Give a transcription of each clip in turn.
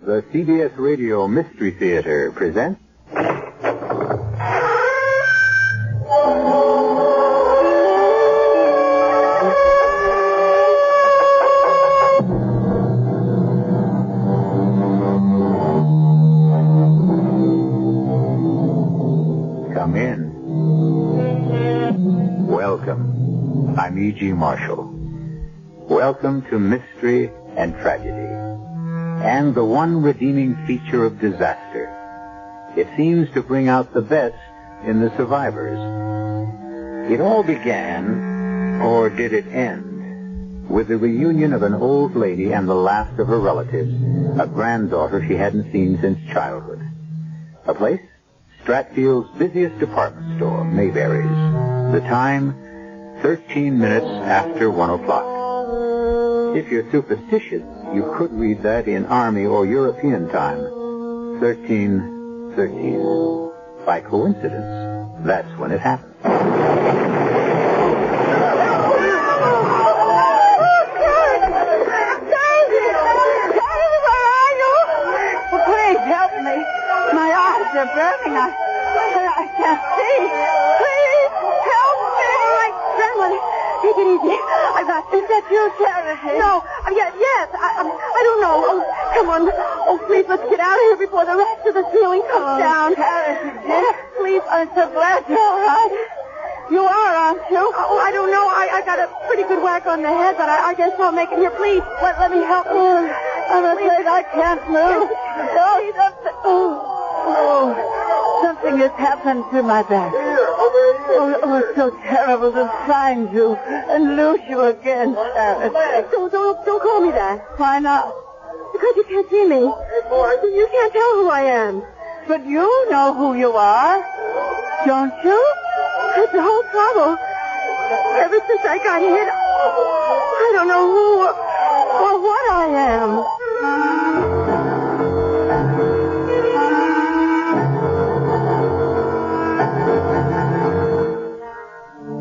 The CBS Radio Mystery Theater presents... Come in. Welcome. I'm E.G. Marshall. Welcome to Mystery and Tragedy. And the one redeeming feature of disaster. It seems to bring out the best in the survivors. It all began, or did it end, with the reunion of an old lady and the last of her relatives, a granddaughter she hadn't seen since childhood. A place? Stratfield's busiest department store, Mayberry's. The time, 13 minutes after 1 o'clock. If you're superstitious, you could read that in Army or European time. 13:13. By coincidence, that's when it happened. They're burning. I can't see. Please help me. Grandmother, take it easy. I got this. Is that you, Charity? No. Yes. I don't know. Oh, come on. Oh, please, let's get out of here before the rest of the ceiling comes down. Charity, dear. Please, I'm so glad you're all right. You are, aren't you? Oh, I don't know. I got a pretty good whack on the head, but I guess I'll make it here. Please, let me help you. I'm afraid I can't move. Something has happened to my back. Oh, it's so terrible to find you and lose you again, Sharon. Don't call me that. Why not? Because you can't see me. You can't tell who I am. But you know who you are, don't you? That's the whole trouble. Ever since I got hit, I don't know who or what I am.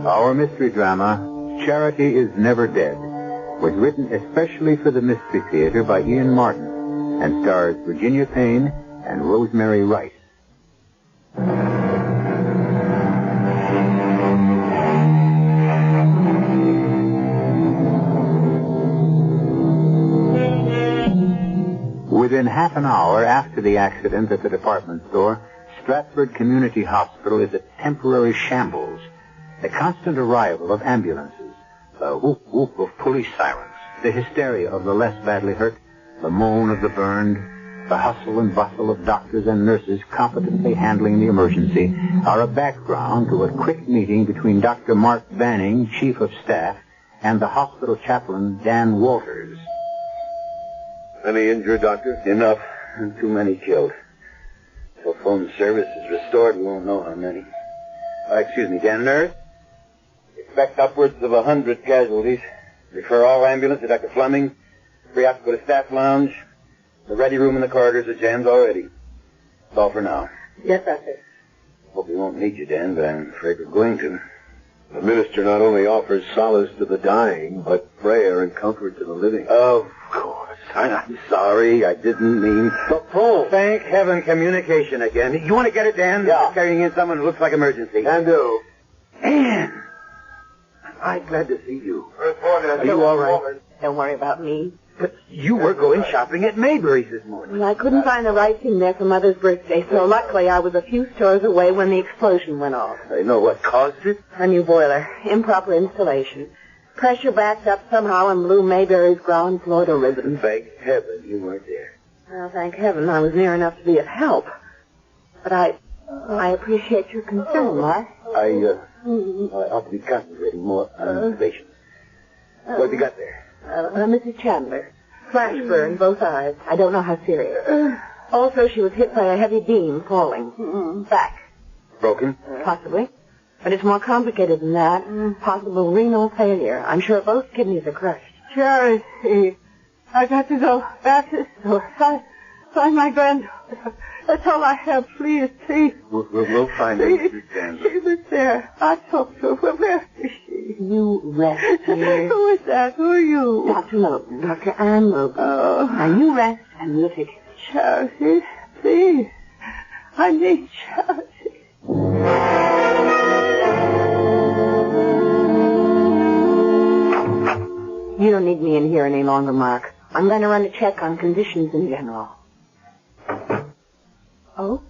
Our mystery drama, Charity is Never Dead, was written especially for the Mystery Theater by Ian Martin and stars Virginia Payne and Rosemary Rice. Within half an hour after the accident at the department store, Stratford Community Hospital is a temporary shambles. The constant arrival of ambulances, the whoop-whoop of police sirens, the hysteria of the less badly hurt, the moan of the burned, the hustle and bustle of doctors and nurses competently handling the emergency are a background to a quick meeting between Dr. Mark Banning, Chief of Staff, and the hospital chaplain, Dan Walters. Any injured, Doctor? Enough. Too many killed. Till phone service is restored, we won't know how many. Excuse me, Dan, nurse? Expect upwards of 100 casualties. Refer all ambulance to Dr. Fleming. Free out to go to staff lounge. The ready room in the corridors are jammed already. That's all for now. Yes, Doctor. Hope we won't need you, Dan, but I'm afraid we're going to. The minister not only offers solace to the dying, but prayer and comfort to the living. Of course. I'm sorry. I didn't mean... Oh, thank heaven, communication again. You want to get it, Dan? Yeah. We're carrying in someone who looks like emergency. Can do. Dan! I'm glad to see you. Are you all right? Don't worry about me. But you were going shopping at Mayberry's this morning. Well, I couldn't find the right thing there for Mother's birthday, so luckily I was a few stores away when the explosion went off. I know what caused it. A new boiler. Improper installation. Pressure backed up somehow and blew Mayberry's ground floor to ribbons. Thank heaven you weren't there. Well, thank heaven I was near enough to be of help. But I appreciate your concern, Mark. I ought to be concentrating more on the patient. What have you got there? Mrs. Chandler. Flash burn, both eyes. I don't know how serious. Also, she was hit by a heavy beam falling. Back. Broken? Possibly. But it's more complicated than that. Possible renal failure. I'm sure both kidneys are crushed. Charity, I got to go back to the store. Find my granddaughter. That's all I have. Please. We'll find her, Mrs. Chandler. She was there. I talked to her. Where is she? You rest here. Who is that? Who are you? Dr. Logan. Dr. Ann Logan. Oh. Now you rest and we'll take care of charity. Please. I need charity. You don't need me in here any longer, Mark. I'm going to run a check on conditions in general. Oh?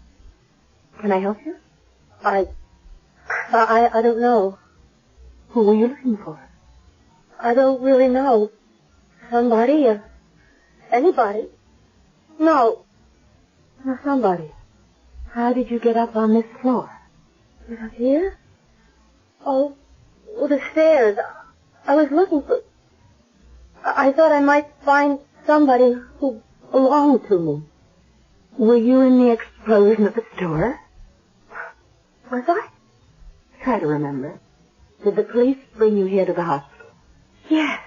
Can I help you? I don't know. Who were you looking for? I don't really know. Somebody, anybody. No, somebody. How did you get up on this floor? Here? Oh, the stairs. I was looking for... I thought I might find somebody who belonged to me. Were you in the explosion at the store? Was I? Try to remember. Did the police bring you here to the hospital? Yes.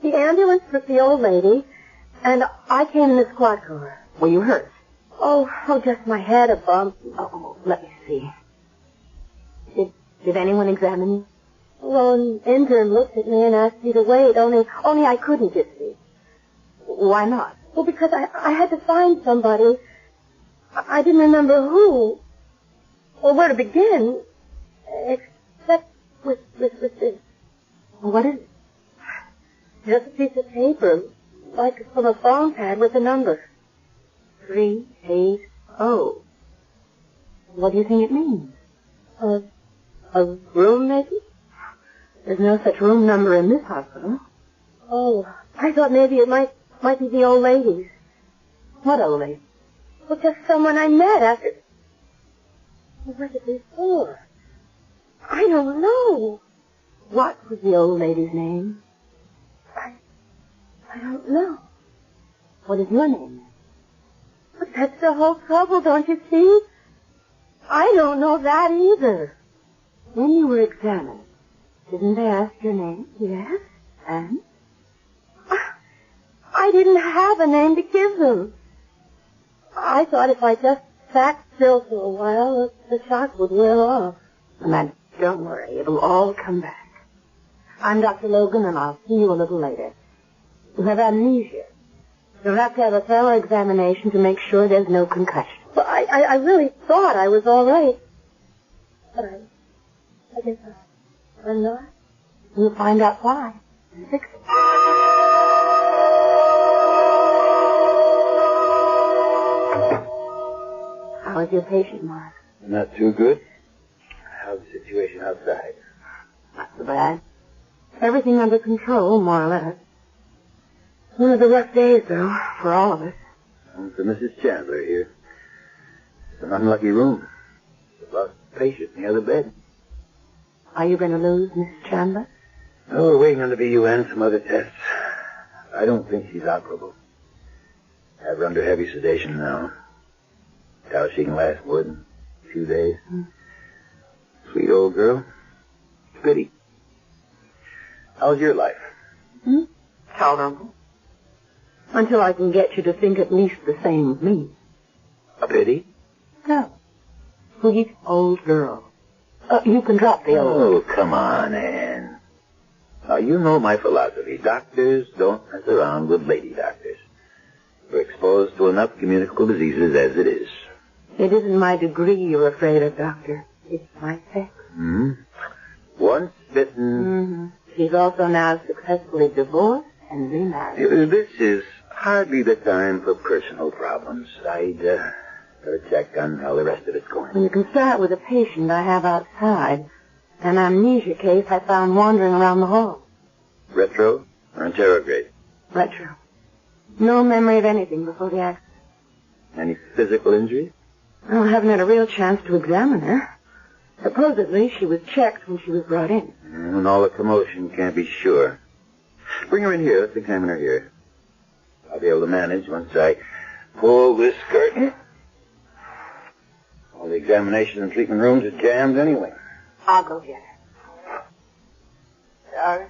The ambulance took the old lady, and I came in the squad car. Were you hurt? Oh, just my head, a bump. Oh, let me see. Did anyone examine you? Well, an intern looked at me and asked me to wait, only I couldn't, you see. Why not? Well, because I had to find somebody. I didn't remember who, or where to begin, except with this. What is it? Just a piece of paper, like from a phone pad with a number. 380. What do you think it means? A room, maybe? There's no such room number in this hospital. Oh, I thought maybe it might be the old lady's. What old lady? Well, just someone I met after... What is this for? I don't know. What was the old lady's name? I don't know. What is your name? But that's the whole trouble, don't you see? I don't know that either. When you were examined, didn't they ask your name? Yes. And? I didn't have a name to give them. I thought if I just sat still for a while, the shock would wear off. Amanda, don't worry. It'll all come back. I'm Dr. Logan, and I'll see you a little later. You have amnesia. You'll have to have a thorough examination to make sure there's no concussion. Well, I really thought I was all right. But I guess I'm not. We'll find out why. And fix it. How is your patient, Mark? Not too good. How's the situation outside? Not so bad. Everything under control, more or less. One of the rough days, though, for all of us. And for Mrs. Chandler here. It's an unlucky room. She's lost a patient in the other bed. Are you going to lose Miss Chandler? Oh, we're waiting on the BUN, some other tests. I don't think she's operable. Have her under heavy sedation now. How she can last more than a few days. Sweet old girl. Pity. How's your life? Tolerable. Until I can get you to think at least the same of me. A pity? No. Sweet old girl. You can drop the old. Oh, come on, Anne. Now, you know my philosophy. Doctors don't mess around with lady doctors. We're exposed to enough communicable diseases as it is. It isn't my degree you're afraid of, Doctor. It's my sex. Once bitten. She's also now successfully divorced and remarried. This is hardly the time for personal problems. I'd better check on how the rest of it's going. Well, you can start with a patient I have outside. An amnesia case I found wandering around the hall. Retro or interrograde? Retro. No memory of anything before the accident. Any physical injuries? Well, I haven't had a real chance to examine her. Supposedly, she was checked when she was brought in. And all the commotion, can't be sure. Bring her in here. Let's examine her here. I'll be able to manage once I pull this curtain. All the examination and treatment rooms are jammed anyway. I'll go get her.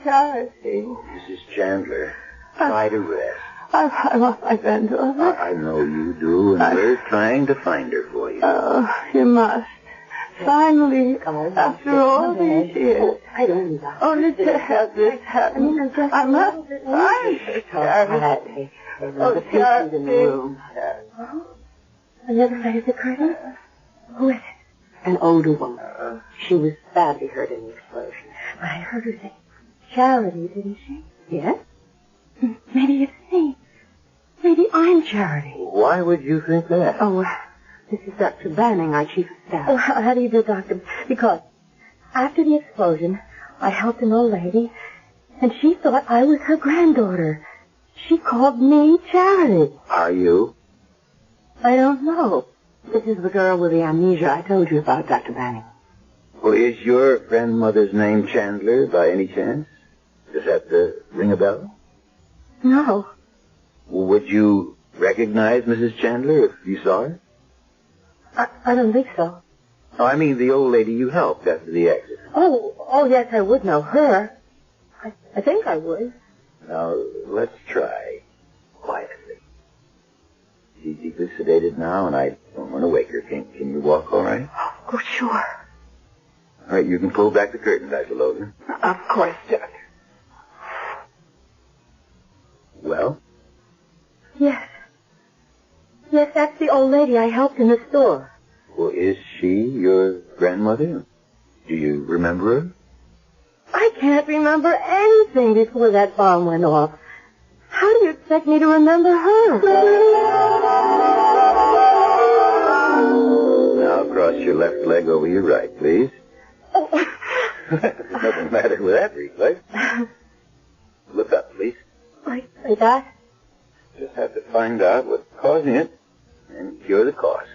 Charity. Mrs. Chandler, try to rest. I want my granddaughter. I know you do, and we're trying to find her for you. Oh, you must. Finally, after all these years. I don't know. Only to have this happen. I must find Charity. The patient's in the room. On the other side of the curtain? Who is it? An older woman. She was badly hurt in the explosion. I heard her say Charity, didn't she? Yes. Maybe it's me. Maybe I'm Charity. Why would you think that? Oh, this is Dr. Banning, our chief of staff. Oh, how do you do, Doctor? Because after the explosion, I helped an old lady, and she thought I was her granddaughter. She called me Charity. Are you? I don't know. This is the girl with the amnesia I told you about, Dr. Banning. Well, is your grandmother's name Chandler by any chance? Does that ring a bell? No. Would you recognize Mrs. Chandler if you saw her? I don't think so. Oh, I mean the old lady you helped after the accident. Oh, yes, I would know her. I think I would. Now, let's try. Quietly. She's deeply sedated now, and I don't want to wake her. Can you walk all right? Oh, sure. All right, you can pull back the curtain, Dr. Logan. Of course, Doctor. Well? Yes. Yes, that's the old lady I helped in the store. Well, is she your grandmother? Do you remember her? I can't remember anything before that bomb went off. How do you expect me to remember her? Now cross your left leg over your right, please. Oh. There's nothing the matter with that reflex. Look up, please. Like that? Just have to find out what's causing it and cure the cause.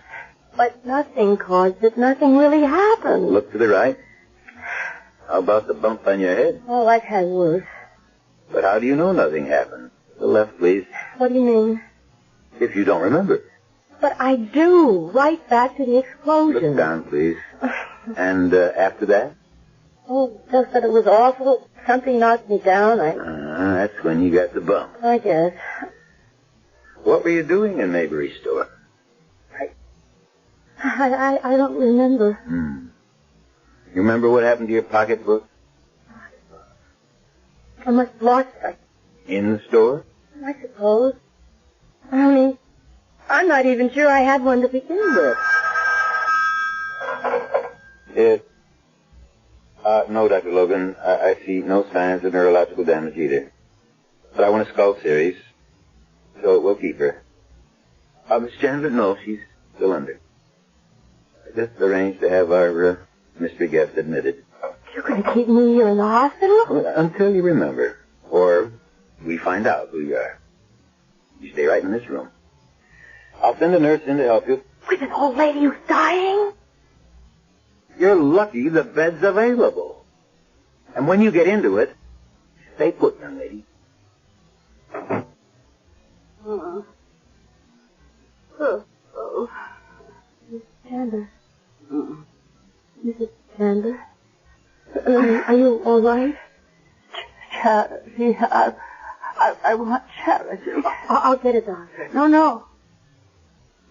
But nothing caused it. Nothing really happened. Look to the right. How about the bump on your head? Oh, I've had worse. But how do you know nothing happened? The left, please. What do you mean? If you don't remember. But I do. Right back to the explosion. Look down, please. And after that? Oh, just that it was awful. Something knocked me down. That's when you got the bump. I guess. What were you doing in Maybury's store? I don't remember. You remember what happened to your pocketbook? I must have lost it. In the store? I suppose. Only, I'm not even sure I had one to begin with. No, Dr. Logan. I see no signs of neurological damage either. But I want a skull series, so we'll keep her. Miss Chandler? No, she's still under. I just arranged to have our mystery guest admitted. You're going to keep me here in the hospital? Well, until you remember. Or we find out who you are. You stay right in this room. I'll send a nurse in to help you. With an old lady who's dying? You're lucky the bed's available. And when you get into it, stay put, young lady. Miss Chandler. Mrs. Chandler? Are you all right? Charity. I want Charity. I'll get a doctor. No.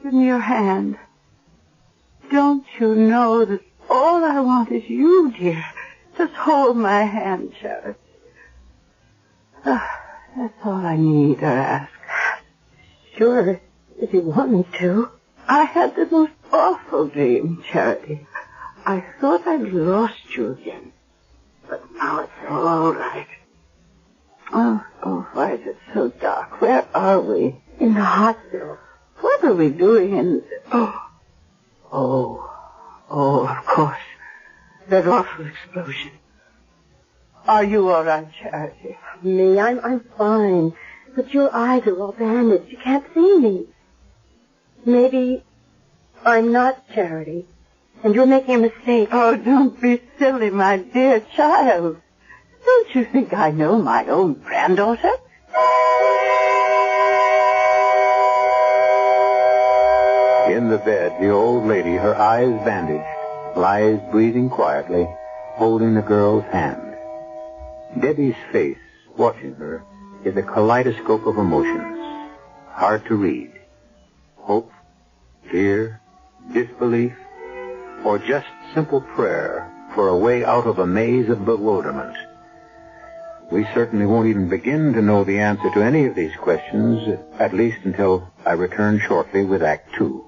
Give me your hand. Don't you know that all I want is you, dear? Just hold my hand, Charity. That's all I need or ask. Sure, if you want me to. I had the most awful dream, Charity. I thought I'd lost you again. But now it's all right. Oh, why is it so dark? Where are we? In the hospital. What are we doing in... Oh, of course. That awful explosion. Are you all right, Charity? Me, I'm fine. But your eyes are all bandaged. You can't see me. Maybe I'm not Charity, and you're making a mistake. Oh, don't be silly, my dear child. Don't you think I know my own granddaughter? In the bed, the old lady, her eyes bandaged, lies breathing quietly, holding the girl's hand. Debbie's face, watching her, is a kaleidoscope of emotions, hard to read. Hope, fear, disbelief, or just simple prayer for a way out of a maze of bewilderment? We certainly won't even begin to know the answer to any of these questions, at least until I return shortly with Act 2.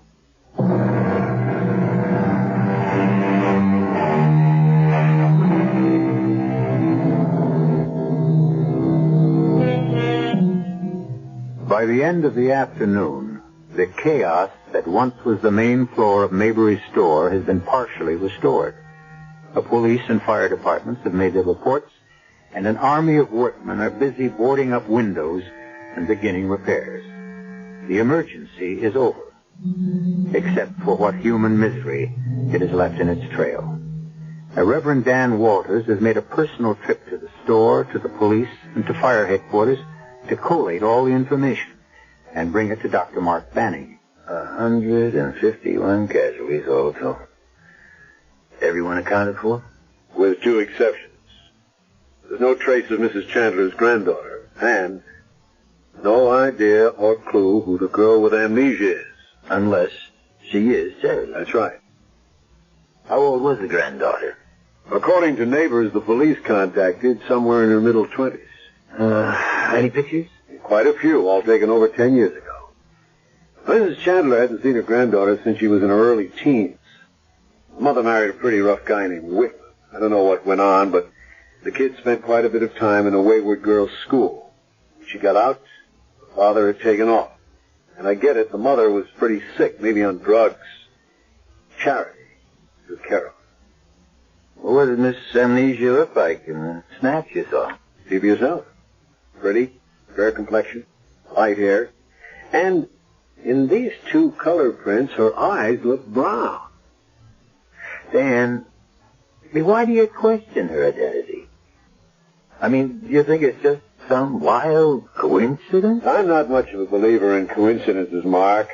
By the end of the afternoon, the chaos that once was the main floor of Maybury's store has been partially restored. The police and fire departments have made their reports, and an army of workmen are busy boarding up windows and beginning repairs. The emergency is over, except for what human misery it has left in its trail. Reverend Dan Walters has made a personal trip to the store, to the police, and to fire headquarters to collate all the information and bring it to Dr. Mark Banning. 151 casualties also. Everyone accounted for? With 2 exceptions. There's no trace of Mrs. Chandler's granddaughter, and no idea or clue who the girl with amnesia is. Unless she is Charity. That's right. How old was the granddaughter? According to neighbors the police contacted, somewhere in her middle 20s. Any pictures? Quite a few, all taken over 10 years ago. Mrs. Chandler hadn't seen her granddaughter since she was in her early teens. Her mother married a pretty rough guy named Whitman. I don't know what went on, but the kid spent quite a bit of time in a wayward girls' school. When she got out, the father had taken off. And I get it, the mother was pretty sick, maybe on drugs. Charity took care of her. Well, what did Miss Amnesia look like in the snaps you saw? See for yourself. Pretty, fair complexion, light hair. And in these 2 color prints, her eyes look brown. Dan, why do you question her identity? I mean, do you think it's just some wild coincidence? I'm not much of a believer in coincidences, Mark.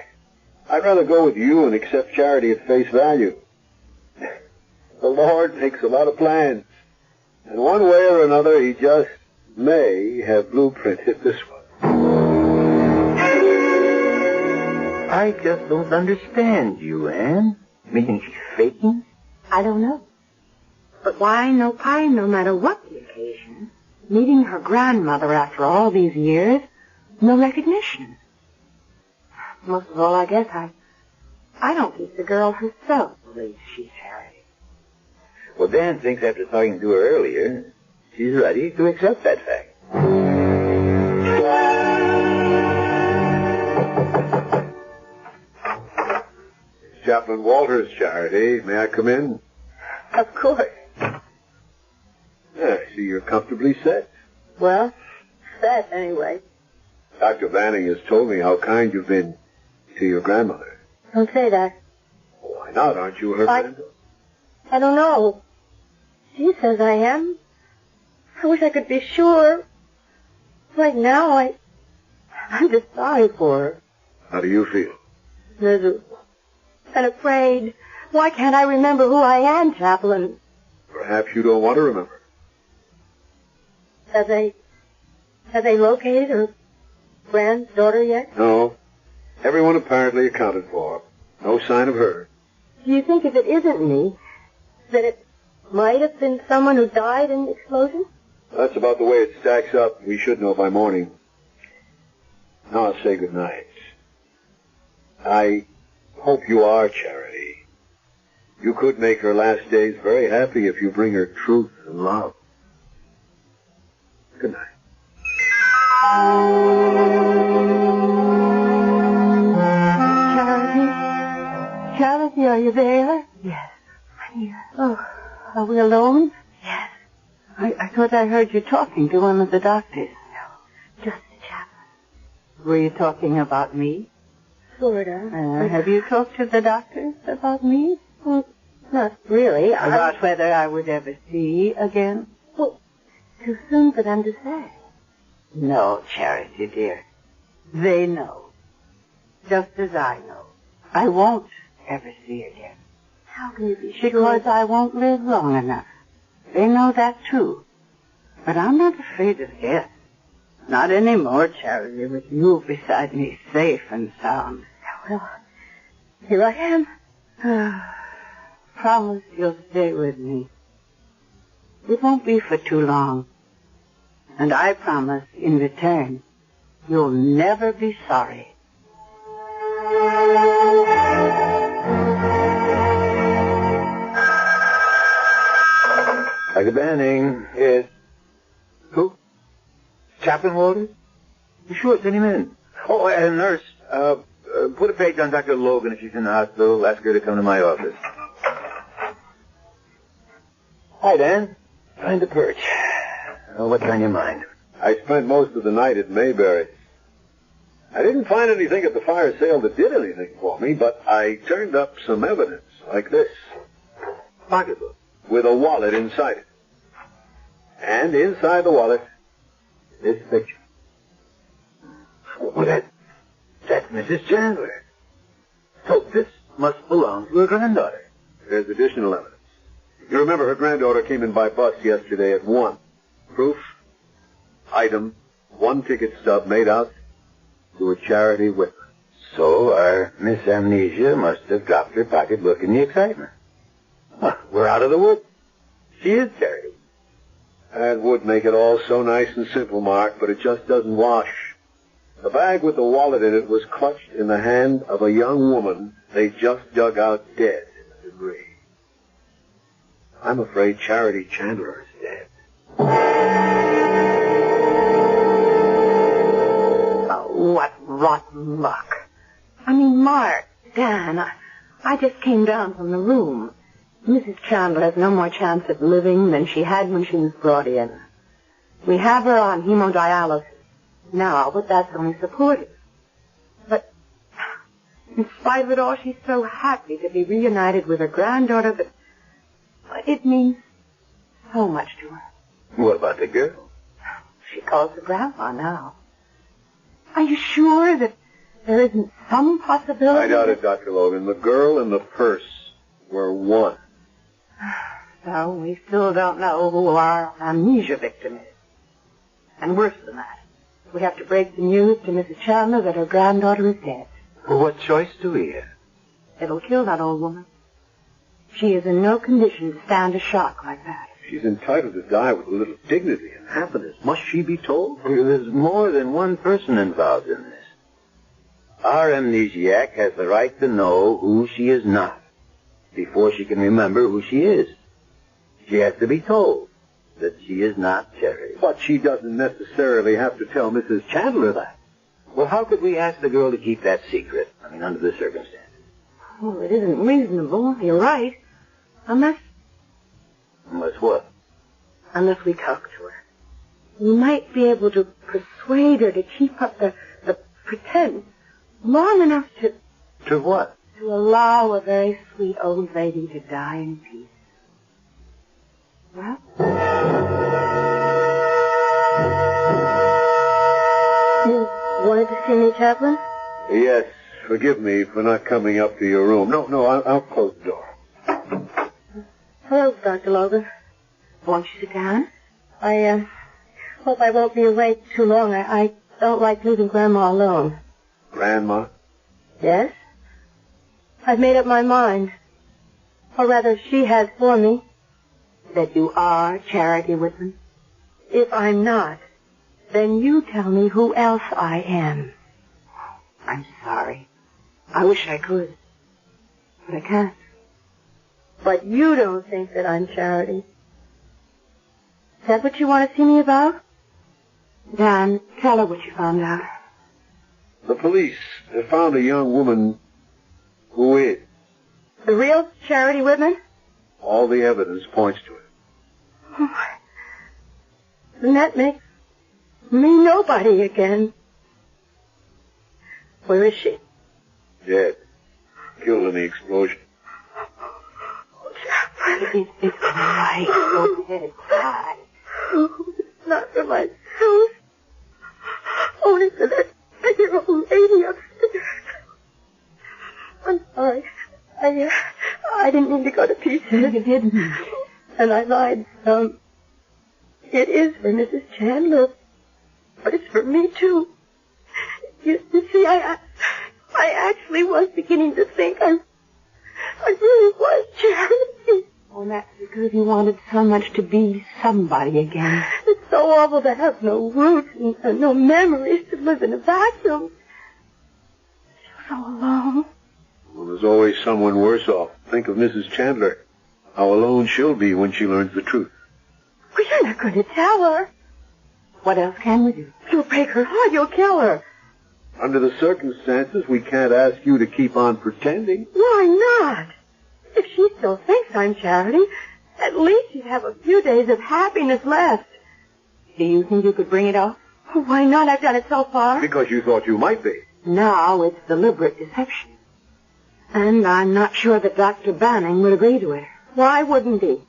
I'd rather go with you and accept Charity at face value. The Lord makes a lot of plans. And one way or another, he just may have blueprinted this one. I just don't understand you, Anne. Meaning she's faking? I don't know. But why no matter what the occasion, meeting her grandmother after all these years, no recognition. Most of all, I guess I don't think the girl herself believes she's Charity. Well, Dan thinks after talking to her earlier, she's ready to accept that fact. Chaplain Walters, Charity. May I come in? Of course. I see you're comfortably set. Well, set anyway. Dr. Banning has told me how kind you've been to your grandmother. Don't say that. Why not? Aren't you her granddaughter? I don't know. She says I am. I wish I could be sure. Right now, I'm just sorry for her. How do you feel? Miserable. And afraid. Why can't I remember who I am, Chaplain? Perhaps you don't want to remember. Have they located her granddaughter yet? No. Everyone apparently accounted for. No sign of her. Do you think if it isn't me, that it might have been someone who died in the explosion? That's about the way it stacks up. We should know by morning. Now I'll say good night. I hope you are Charity. You could make her last days very happy if you bring her truth and love. Good night. Charity, are you there? Yes, I'm here. Oh, are we alone? Yes. I thought I heard you talking to one of the doctors. No, just the chaplain. Were you talking about me? Sort of. Have you talked to the doctors about me? Well, not really. About whether I would ever see again? Well, too soon for them to say. No, Charity, dear. They know. Just as I know. I won't ever see again. How can you be sure? Because I won't live long enough. They know that, too. But I'm not afraid of death. Not anymore, Charity, with you beside me, safe and sound. Well, here I am. promise you'll stay with me. It won't be for too long. And I promise, in return, you'll never be sorry. Dr. Banning, yes. Who? Chaplain Walters? Sure, send him in. Oh, and nurse, put a page on Dr. Logan if she's in the hospital. Ask her to come to my office. Hi, Dan. Find the perch. Oh, what's on your mind? I spent most of the night at Mayberry. I didn't find anything at the fire sale that did anything for me, but I turned up some evidence like this. Pocketbook. With a wallet inside it. And inside the wallet, this picture. Oh, that's Mrs. Chandler. So this must belong to her granddaughter. There's additional evidence. You remember her granddaughter came in by bus yesterday at 1. Proof, item, 1 ticket stub made out to a charity whip. So our Miss Amnesia must have dropped her pocketbook in the excitement. Well, we're out of the woods. She is charity. That would make it all so nice and simple, Mark, but it just doesn't wash. The bag with the wallet in it was clutched in the hand of a young woman they just dug out dead in the debris. I'm afraid Charity Chandler is dead. Oh, what rotten luck. I mean, Mark, Dan, I just came down from the room. Mrs. Chandler has no more chance of living than she had when she was brought in. We have her on hemodialysis now, but that's only supportive. But in spite of it all, she's so happy to be reunited with her granddaughter that it means so much to her. What about the girl? She calls her Grandma now. Are you sure that there isn't some possibility? I doubt it, Dr. Logan. The girl and the purse were one. So we still don't know who our amnesia victim is. And worse than that, we have to break the news to Mrs. Chandler that her granddaughter is dead. Well, what choice do we have? It'll kill that old woman. She is in no condition to stand a shock like that. She's entitled to die with a little dignity and happiness. Must she be told? There's more than one person involved in this. Our amnesiac has the right to know who she is not before she can remember who she is. She has to be told that she is not Charity. But she doesn't necessarily have to tell Mrs. Chandler that. Well, how could we ask the girl to keep that secret? I mean, under the circumstances. Well, it isn't reasonable. You're right. Unless what? Unless we talk to her. We might be able to persuade her to keep up the pretense long enough to... To what? To allow a very sweet old lady to die in peace. Well? You wanted to see me, Chaplain? Yes. Forgive me for not coming up to your room. No, I'll close the door. Hello, Dr. Logan. Won't you sit down? I hope I won't be awake too long. I don't like leaving Grandma alone. Grandma? Yes? I've made up my mind. Or rather, she has for me. That you are Charity Whitman. If I'm not, then you tell me who else I am. I'm sorry. I wish I could. But I can't. But you don't think that I'm Charity. Is that what you want to see me about? Dan, tell her what you found out. The police have found a young woman who is. The real Charity Whitman? All the evidence points to it. Oh, then that makes me nobody again. Where is she? Dead. Killed in the explosion. It's all right. Go ahead, cry. Oh, it's not for myself. Only for that dear old lady upstairs. I'm sorry. I didn't mean to go to pieces. You didn't. And I lied some. It is for Mrs. Chandler, but it's for me too. You see, I actually was beginning to think I really was Charity. And that's because you wanted so much to be somebody again. It's so awful to have no roots and no memories, to live in a vacuum. So alone. Well, there's always someone worse off. Think of Mrs. Chandler. How alone she'll be when she learns the truth. Well, you're not going to tell her. What else can we do? You'll break her heart. You'll kill her. Under the circumstances, we can't ask you to keep on pretending. Why not? If she still thinks I'm Charity, at least she'd have a few days of happiness left. Do you think you could bring it off? Why not? I've done it so far. Because you thought you might be. Now it's deliberate deception. And I'm not sure that Dr. Banning would agree to it. Why wouldn't he?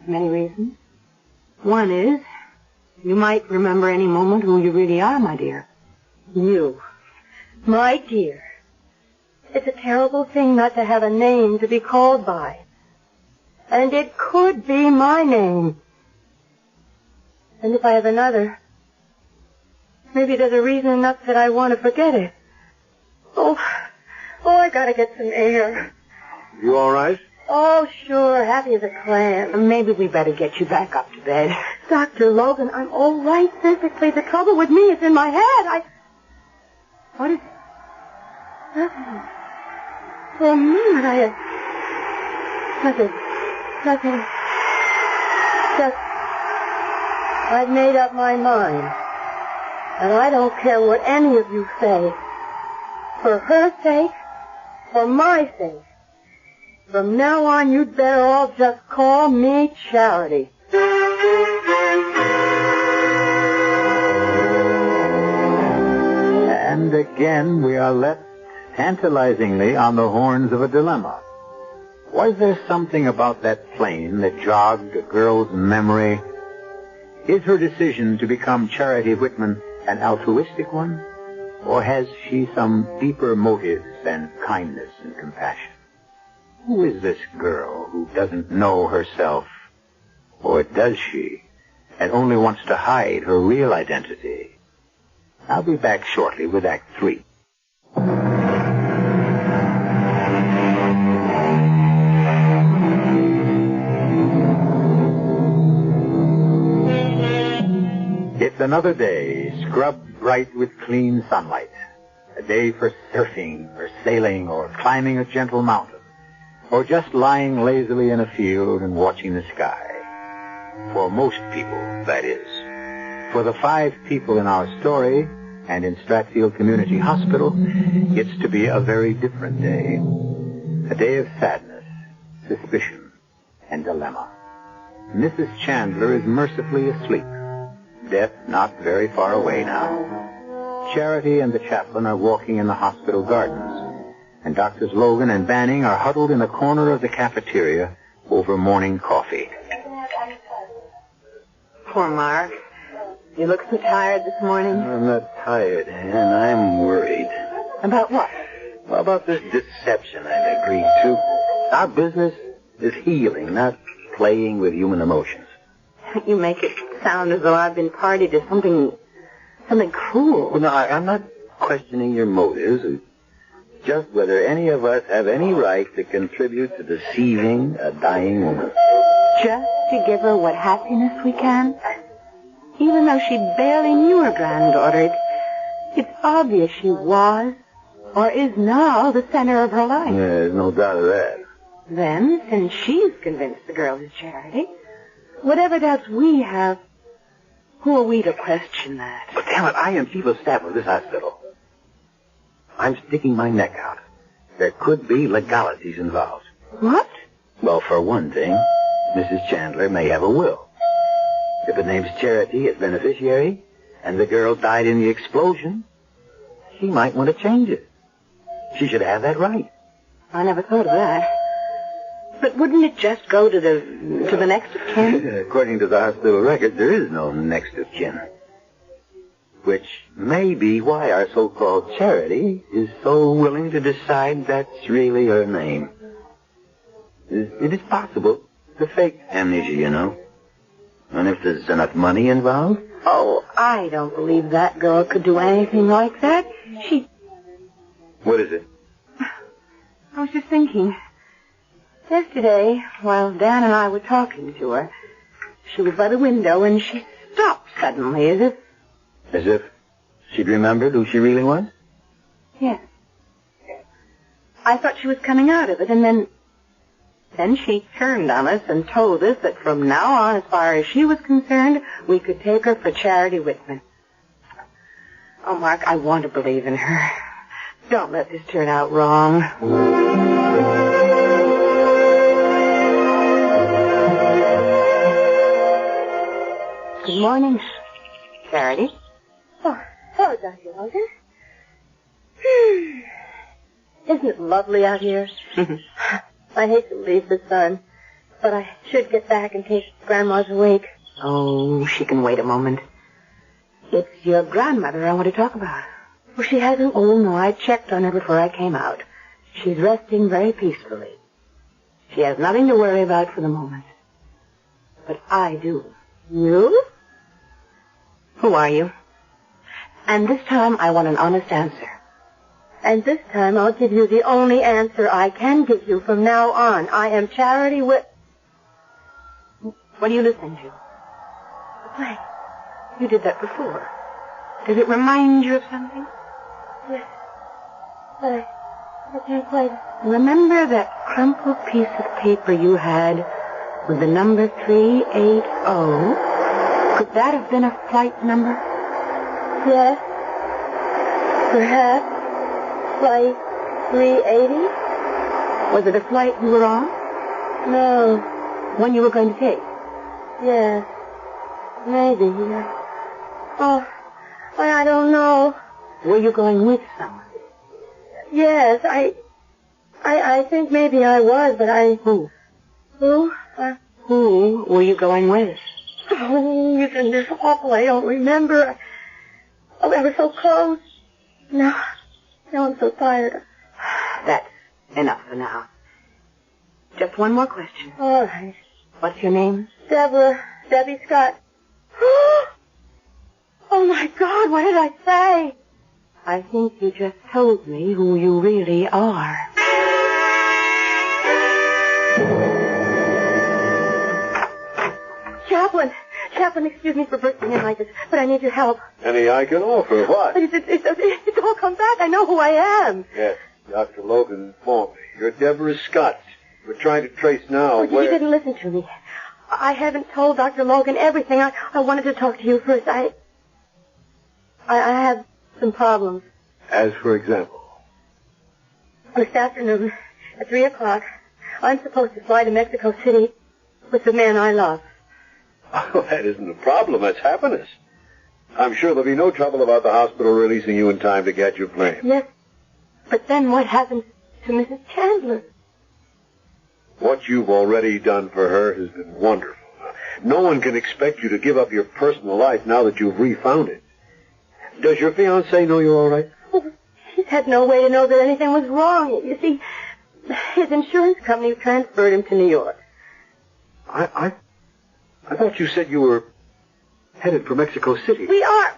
Many reasons. One is, you might remember any moment who you really are, my dear. You. My dear. It's a terrible thing not to have a name to be called by. And it could be my name. And if I have another, maybe there's a reason enough that I want to forget it. Oh, I gotta get some air. You all right? Oh, sure, happy as a clam. Maybe we better get you back up to bed. Dr. Logan, I'm all right physically. The trouble with me is in my head. What is it? Nothing. For a moment, I had... Nothing. Just... I've made up my mind. And I don't care what any of you say. For her sake, for my sake. From now on, you'd better all just call me Charity. And again, we are left tantalizingly on the horns of a dilemma. Was there something about that plane that jogged a girl's memory? Is her decision to become Charity Whitman an altruistic one? Or has she some deeper motives than kindness and compassion? Who is this girl who doesn't know herself? Or does she, and only wants to hide her real identity? I'll be back shortly with Act 3. It's another day, scrubbed bright with clean sunlight. A day for surfing, or sailing, or climbing a gentle mountain. Or just lying lazily in a field and watching the sky. For most people, that is. For the 5 people in our story, and in Stratfield Community Hospital, it's to be a very different day. A day of sadness, suspicion, and dilemma. Mrs. Chandler is mercifully asleep. Death not very far away now. Charity and the chaplain are walking in the hospital gardens. And Doctors Logan and Banning are huddled in a corner of the cafeteria over morning coffee. Poor Mark. You look so tired this morning. I'm not tired, Ann. I'm worried. About what? Well, about this deception I've agreed to. Our business is healing, not playing with human emotions. You make it sound as though I've been party to something cruel. Well, no, I'm not questioning your motives. Just whether any of us have any right to contribute to deceiving a dying woman. Just to give her what happiness we can? Even though she barely knew her granddaughter, it's obvious she was, or is now, the center of her life. Yeah, there's no doubt of that. Then, since she's convinced the girl is Charity, whatever doubts we have, who are we to question that? But damn it, I am chief of staff of this hospital. I'm sticking my neck out. There could be legalities involved. What? Well, for one thing, Mrs. Chandler may have a will. If it names Charity as beneficiary, and the girl died in the explosion, she might want to change it. She should have that right. I never thought of that. But wouldn't it just go to the next of kin? According to the hospital record, there is no next of kin. Which may be why our so-called Charity is so willing to decide that's really her name. It is possible to fake amnesia, you know. And if there's enough money involved... Oh, I don't believe that girl could do anything like that. She... What is it? I was just thinking. Yesterday, while Dan and I were talking to her, she was by the window and she stopped suddenly as if... As if she'd remembered who she really was? Yes. I thought she was coming out of it, and then she turned on us and told us that from now on, as far as she was concerned, we could take her for Charity Whitman. Oh, Mark, I want to believe in her. Don't let this turn out wrong. Good morning, Charity. Oh, hello, Dr. Logan. Isn't it lovely out here? I hate to leave the sun, but I should get back in case Grandma's awake. Oh, she can wait a moment. It's your grandmother I want to talk about. Well, she hasn't... Oh, no, I checked on her before I came out. She's resting very peacefully. She has nothing to worry about for the moment. But I do. You? Who are you? And this time I want an honest answer. And this time I'll give you the only answer I can give you from now on. I am Charity What are you listening to? Wait. You did that before. Does it remind you of something? Yes. But I can't quite... Remember that crumpled piece of paper you had with the number 380? Could that have been a flight number? Yes. Perhaps. Flight 380? Was it a flight you were on? No. One you were going to take? Yes. Maybe. Oh, I don't know. Were you going with someone? Yes, I think maybe I was, but I... Who? Who? Who were you going with? Oh, isn't this awful? I don't remember. Oh, I was so close. Now I'm so tired. That's enough for now. Just one more question. All right. What's your name? Debbie Scott. Oh, my God, what did I say? I think you just told me who you really are. Chaplain, excuse me for bursting in like this, but I need your help. Any I can offer? What? It's all come back. I know who I am. Yes, Dr. Logan informed me. You're Deborah Scott. We're trying to trace now where... You didn't listen to me. I haven't told Dr. Logan everything. I wanted to talk to you first. I have some problems. As for example? This afternoon, at 3 o'clock, I'm supposed to fly to Mexico City with the man I love. Oh, that isn't a problem. That's happiness. I'm sure there'll be no trouble about the hospital releasing you in time to get your plane. Yes, but then what happens to Mrs. Chandler? What you've already done for her has been wonderful. No one can expect you to give up your personal life now that you've refound it. Does your fiancé know you're all right? Oh, he's had no way to know that anything was wrong. You see, his insurance company transferred him to New York. I thought you said you were headed for Mexico City. We are.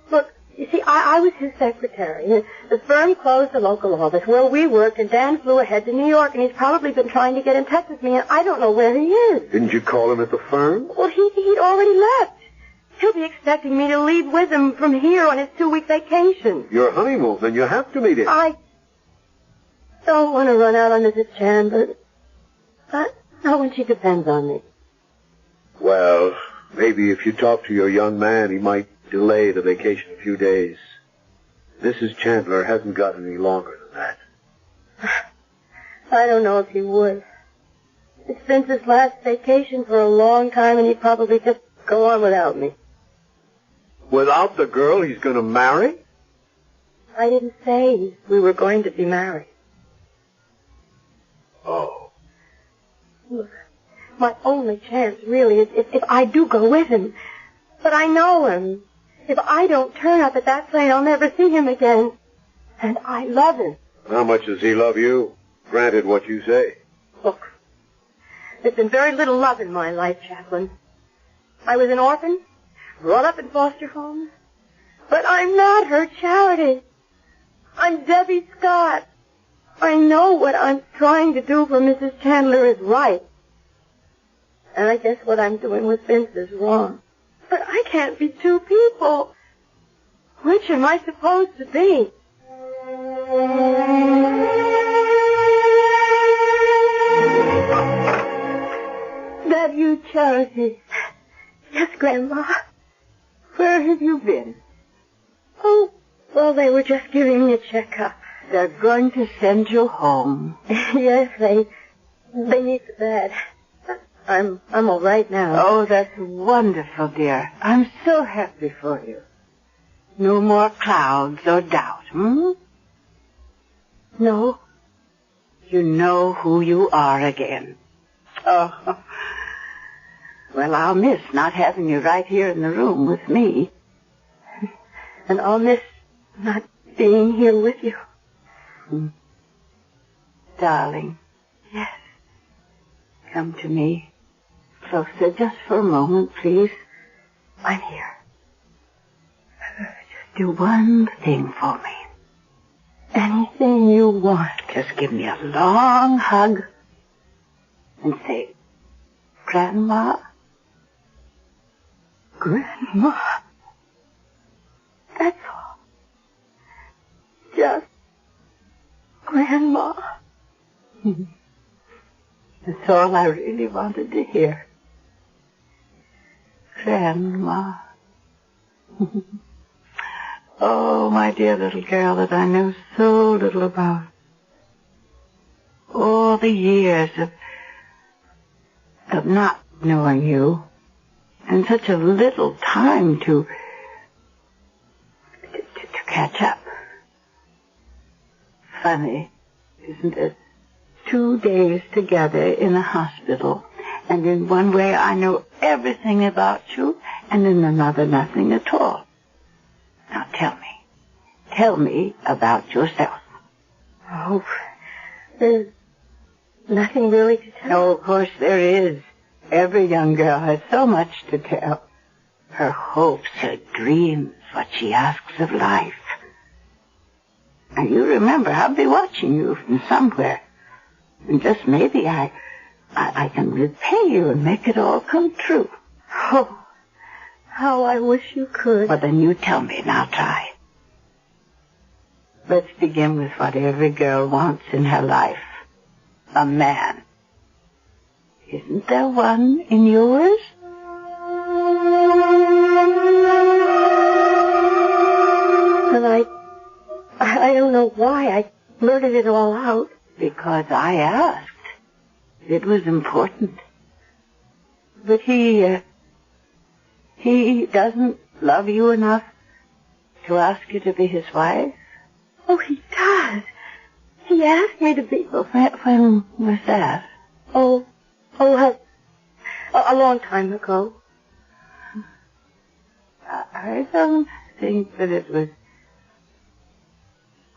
Look, you see, I was his secretary. The firm closed the local office where we worked, and Dan flew ahead to New York, and he's probably been trying to get in touch with me, and I don't know where he is. Didn't you call him at the firm? Well, he'd already left. He'll be expecting me to leave with him from here on his 2-week vacation. Your honeymoon, then you have to meet him. I don't want to run out on Mrs. Chandler. Not when she depends on me. Well, maybe if you talk to your young man, he might delay the vacation a few days. Mrs. Chandler hasn't got any longer than that. I don't know if he would. It's been his last vacation for a long time, and he'd probably just go on without me. Without the girl he's going to marry? I didn't say we were going to be married. Oh. Look, my only chance, really, is if I do go with him. But I know him. If I don't turn up at that plane, I'll never see him again. And I love him. How much does he love you? Granted what you say. Look, there's been very little love in my life, Chaplain. I was an orphan, brought up in foster homes. But I'm not her Charity. I'm Debbie Scott. I know what I'm trying to do for Mrs. Chandler is right. And I guess what I'm doing with Vince is wrong. But I can't be two people. Which am I supposed to be? That you, Charity? Yes, Grandma. Where have you been? Oh, well, they were just giving me a checkup. They're going to send you home. Yes, they need the bed. I'm all right now. Oh, that's wonderful, dear. I'm so happy for you. No more clouds or doubt, No. You know who you are again. Oh, well, I'll miss not having you right here in the room with me. And I'll miss not being here with you. Darling. Yes. Come to me. Closer, just for a moment, please. I'm here. Just do one thing for me. Anything you want. Just give me a long hug and say, Grandma. Grandma. That's all. Just Grandma. That's all I really wanted to hear. Grandma. Oh, my dear little girl that I know so little about. All the years of not knowing you, and such a little time to catch up. Funny, isn't it? 2 days together in a hospital, and in one way I know everything about you, and in another nothing at all. Now tell me about yourself. Oh, there's nothing really to tell. No, of course there is. Every young girl has so much to tell. Her hopes, her dreams, what she asks of life. And you remember, I'll be watching you from somewhere. And just maybe I can repay you and make it all come true. Oh, how I wish you could. Well, then you tell me and I'll try. Let's begin with what every girl wants in her life. A man. Isn't there one in yours? And I don't know why I blurted it all out. Because I asked. It was important. But he doesn't love you enough to ask you to be his wife? Oh, he does. He asked me to be... Well, when was that? Oh, a long time ago. I don't think that it was...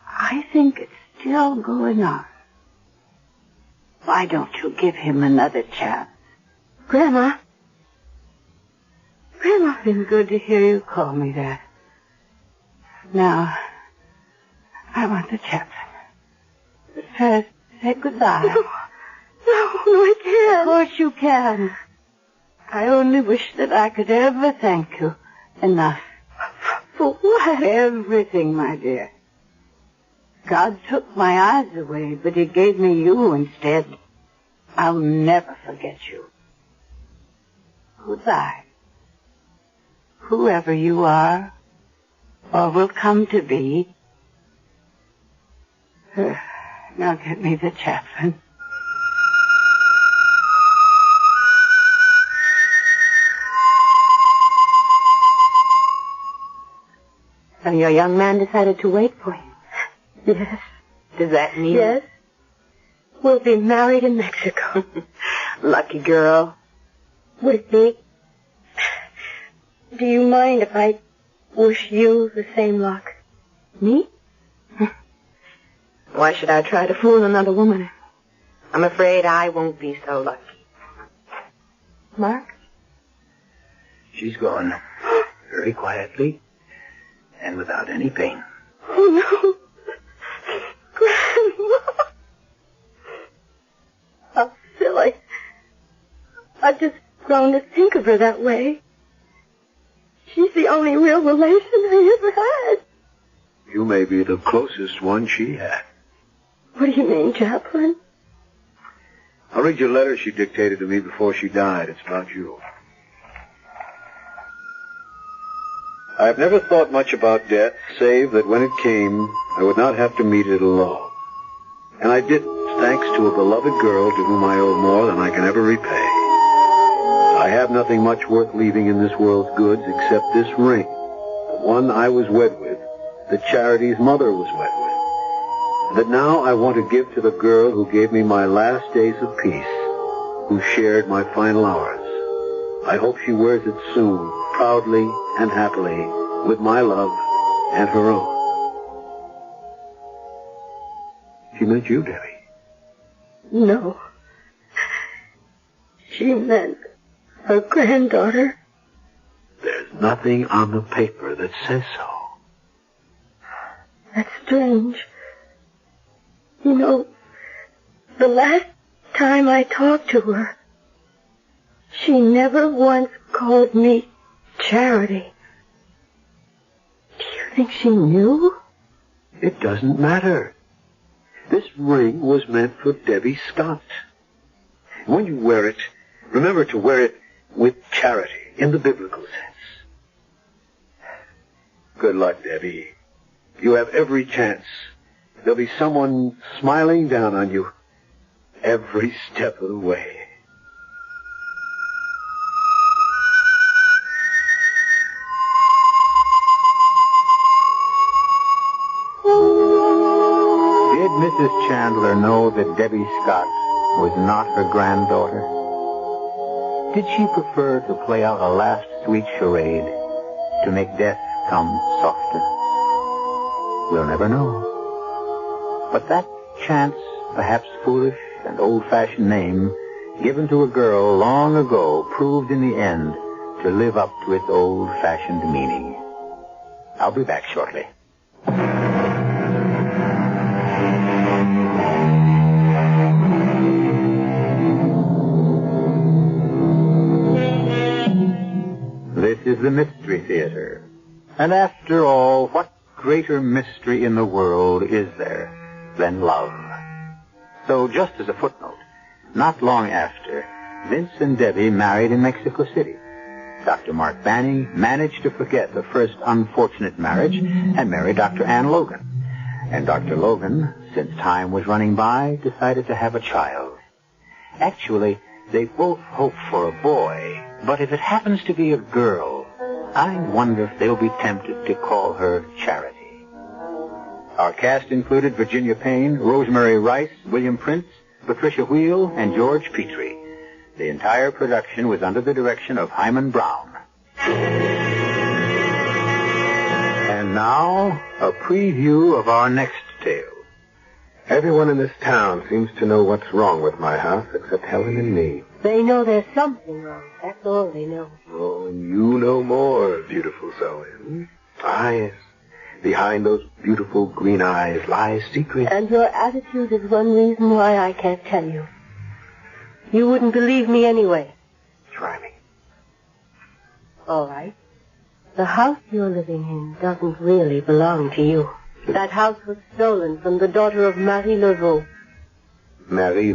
I think it's still going on. Why don't you give him another chance? Grandma. It's been good to hear you call me that. Now, I want the chaplain. But first, say goodbye. No, I can't. Of course you can. I only wish that I could ever thank you enough. For what? Everything, my dear. God took my eyes away, but he gave me you instead. I'll never forget you. Goodbye. Whoever you are, or will come to be. Now get me the chaplain. So your young man decided to wait for you? Yes. Does that mean? Yes. We'll be married in Mexico. Lucky girl. Would be. Do you mind if I wish you the same luck? Me? Why should I try to fool another woman? I'm afraid I won't be so lucky. Mark? She's gone. Very quietly. And without any pain. Oh, no. Grandma. I've just grown to think of her that way. She's the only real relation I ever had. You may be the closest one she had. What do you mean, Chaplain? I'll read you a letter she dictated to me before she died. It's about you. I've never thought much about death, save that when it came, I would not have to meet it alone. And I didn't, thanks to a beloved girl to whom I owe more than I can ever repay. I have nothing much worth leaving in this world's goods except this ring, the one I was wed with, that Charity's mother was wed with, that now I want to give to the girl who gave me my last days of peace, who shared my final hours. I hope she wears it soon, proudly and happily, with my love and her own. She meant you, Debbie. No. She meant her granddaughter. There's nothing on the paper that says so. That's strange. You know, the last time I talked to her, she never once called me Charity. Do you think she knew? It doesn't matter. This ring was meant for Debbie Scott. When you wear it, remember to wear it with charity, in the biblical sense. Good luck, Debbie. You have every chance. There'll be someone smiling down on you every step of the way. Did Mrs. Chandler know that Debbie Scott was not her granddaughter? Did she prefer to play out a last sweet charade to make death come softer? We'll never know. But that chance, perhaps foolish and old-fashioned name given to a girl long ago proved in the end to live up to its old-fashioned meaning. I'll be back shortly. This is the Mystery Theater. And after all, what greater mystery in the world is there than love? So just as a footnote, not long after, Vince and Debbie married in Mexico City. Dr. Mark Banning managed to forget the first unfortunate marriage and marry Dr. Ann Logan. And Dr. Logan, since time was running by, decided to have a child. Actually, they both hope for a boy, but if it happens to be a girl, I wonder if they'll be tempted to call her Charity. Our cast included Virginia Payne, Rosemary Rice, William Prince, Patricia Wheel, and George Petrie. The entire production was under the direction of Hyman Brown. And now, a preview of our next tale. Everyone in this town seems to know what's wrong with my house except Helen and me. They know there's something wrong. That's all they know. Oh, and you know more, beautiful Zoe. Ah, yes. Behind those beautiful green eyes lies secret. And your attitude is one reason why I can't tell you. You wouldn't believe me anyway. Try me. All right. The house you're living in doesn't really belong to you. That house was stolen from the daughter of Marie Laveau. Marie